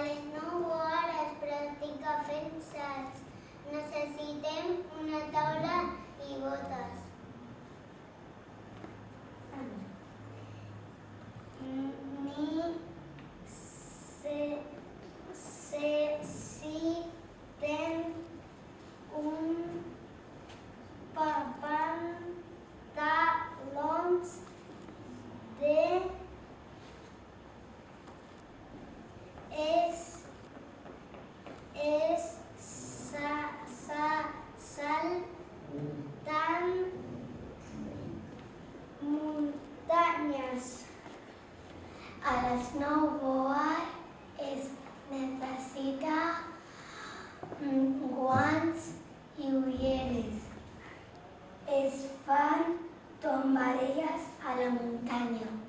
l'snowboard es practica fent salts. Necessitem una taula i botes. Necessitem pantalons de saltant muntanyes. A l'snowboard es necessita guants i ulleres. Es fan tombarelles a la muntanya.